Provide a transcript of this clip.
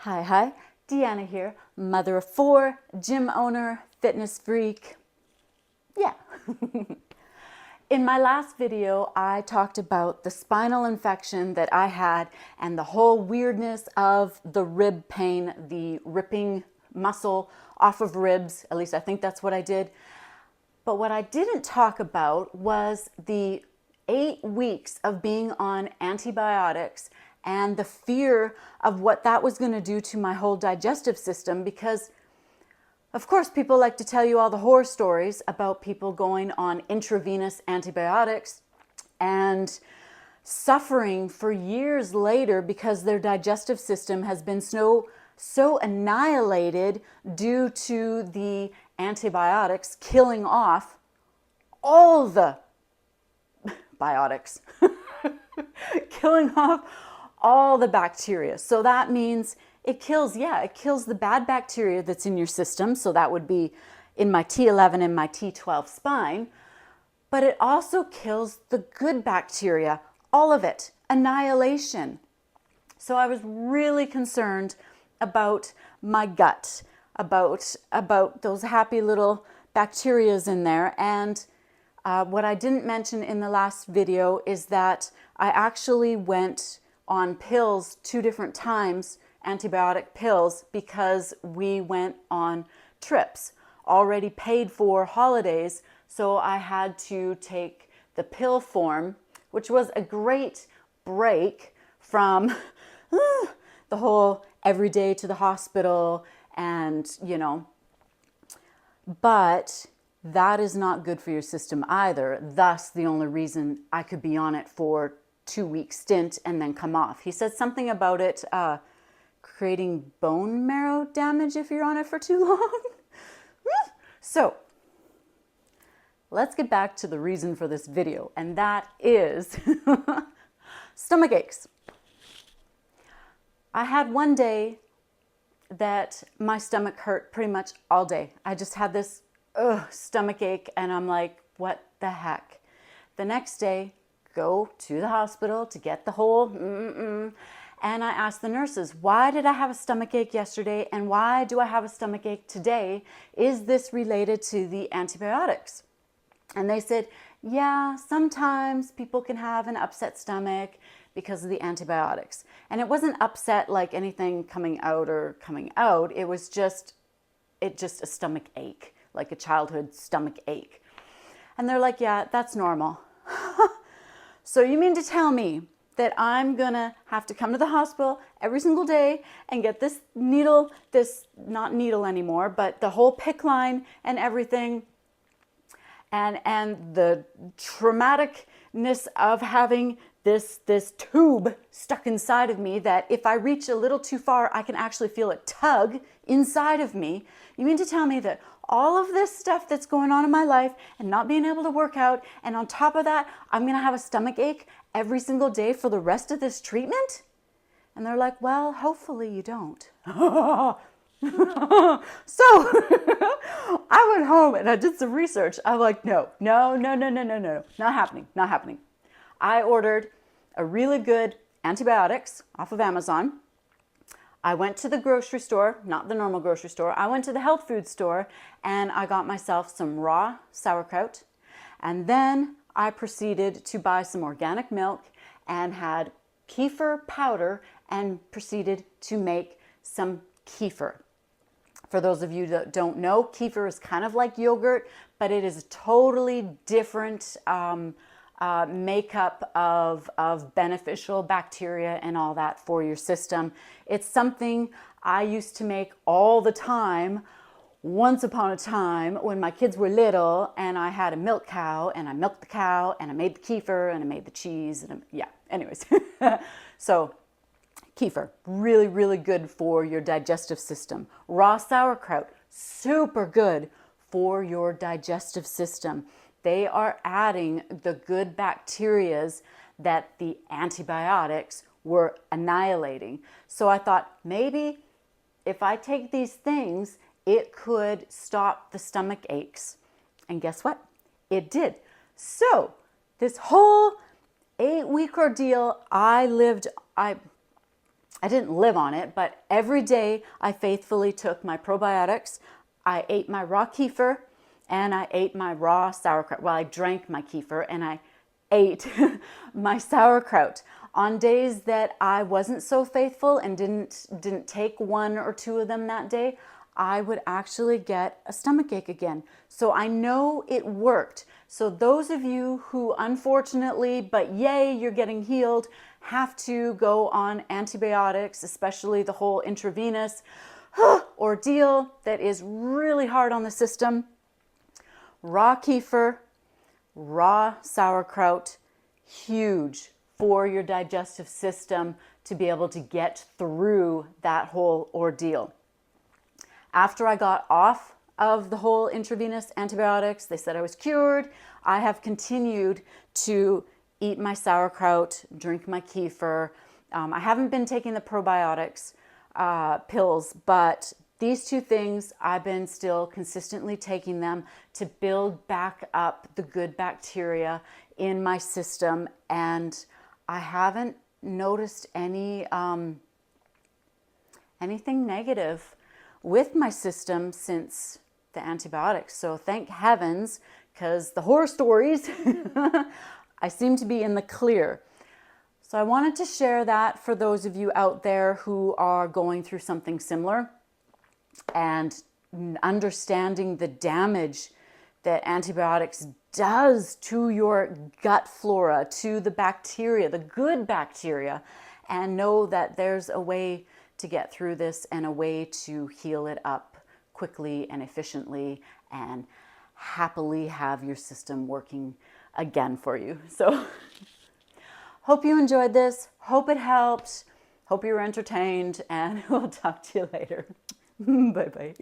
Hi, Deanna here, mother of 4, gym owner, fitness freak. Yeah. In my last video, I talked about the spinal infection that I had and the whole weirdness of the rib pain, the ripping muscle off of ribs. At least I think that's what I did. But what I didn't talk about was the 8 weeks of being on antibiotics and the fear of what that was going to do to my whole digestive system, because of course people like to tell you all the horror stories about people going on intravenous antibiotics and suffering for years later because their digestive system has been so annihilated due to the antibiotics killing off all the biotics, killing off all the bacteria. So that means it kills the bad bacteria that's in your system. So that would be in my T11 and my T12 spine. But it also kills the good bacteria, all of it, annihilation. So I was really concerned about my gut, about those happy little bacterias in there. And what I didn't mention in the last video is that I actually went on pills 2 different times, antibiotic pills, because we went on trips, already paid for holidays. So I had to take the pill form, which was a great break from the whole every day to the hospital and, but that is not good for your system either. Thus, the only reason I could be on it for 2-week stint and then come off. He said something about it creating bone marrow damage if you're on it for too long. So let's get back to the reason for this video, and that is stomach aches. I had one day that my stomach hurt pretty much all day. I just had this stomach ache, and I'm like, what the heck? The next day, go to the hospital to get the whole and I asked the nurses, why did I have a stomach ache yesterday and why do I have a stomach ache today? Is this related to the antibiotics? And they said, yeah, sometimes people can have an upset stomach because of the antibiotics. And it wasn't upset like anything coming out. It was just a stomach ache, like a childhood stomach ache. And they're like, yeah, that's normal. So you mean to tell me that I'm gonna have to come to the hospital every single day and get this needle, not needle anymore, but the whole PICC line and everything, and the traumaticness of having this tube stuck inside of me that if I reach a little too far, I can actually feel it tug inside of me. You mean to tell me that all of this stuff that's going on in my life and not being able to work out, and on top of that, I'm gonna have a stomach ache every single day for the rest of this treatment? And they're like, well, hopefully you don't. So I went home and I did some research. I'm like, no, not happening. I ordered a really good antibiotics off of Amazon. I went to the grocery store, not the normal grocery store. I went to the health food store and I got myself some raw sauerkraut. And then I proceeded to buy some organic milk and had kefir powder and proceeded to make some kefir. For those of you that don't know, kefir is kind of like yogurt, but it is a totally different makeup of beneficial bacteria and all that for your system. It's something I used to make all the time once upon a time when my kids were little and I had a milk cow and I milked the cow and I made the kefir and I made the cheese and anyways. So kefir, really, really good for your digestive system. Raw sauerkraut, super good for your digestive system. They are adding the good bacterias that the antibiotics were annihilating. So I thought maybe if I take these things, it could stop the stomach aches. And guess what? It did. So this whole 8-week ordeal, I I didn't live on it, but every day I faithfully took my probiotics. I ate my raw kefir and I ate my raw sauerkraut. Well, I drank my kefir and I ate my sauerkraut. On days that I wasn't so faithful and didn't take one or two of them that day, I would actually get a stomach ache again. So I know it worked. So those of you who unfortunately, but yay, you're getting healed, have to go on antibiotics, especially the whole intravenous ordeal that is really hard on the system. Raw kefir, raw sauerkraut, huge for your digestive system to be able to get through that whole ordeal. After I got off of the whole intravenous antibiotics, they said I was cured. I have continued to eat my sauerkraut, drink my kefir. I haven't been taking the probiotics pills, but these two things, I've been still consistently taking them to build back up the good bacteria in my system, and I haven't noticed anything negative with my system since the antibiotics. So thank heavens, because the horror stories, I seem to be in the clear. So I wanted to share that for those of you out there who are going through something similar and understanding the damage that antibiotics does to your gut flora, to the bacteria, the good bacteria, and know that there's a way to get through this and a way to heal it up quickly and efficiently and happily have your system working again for you. So hope you enjoyed this. Hope it helped. Hope you were entertained, and we'll talk to you later. Bye-bye.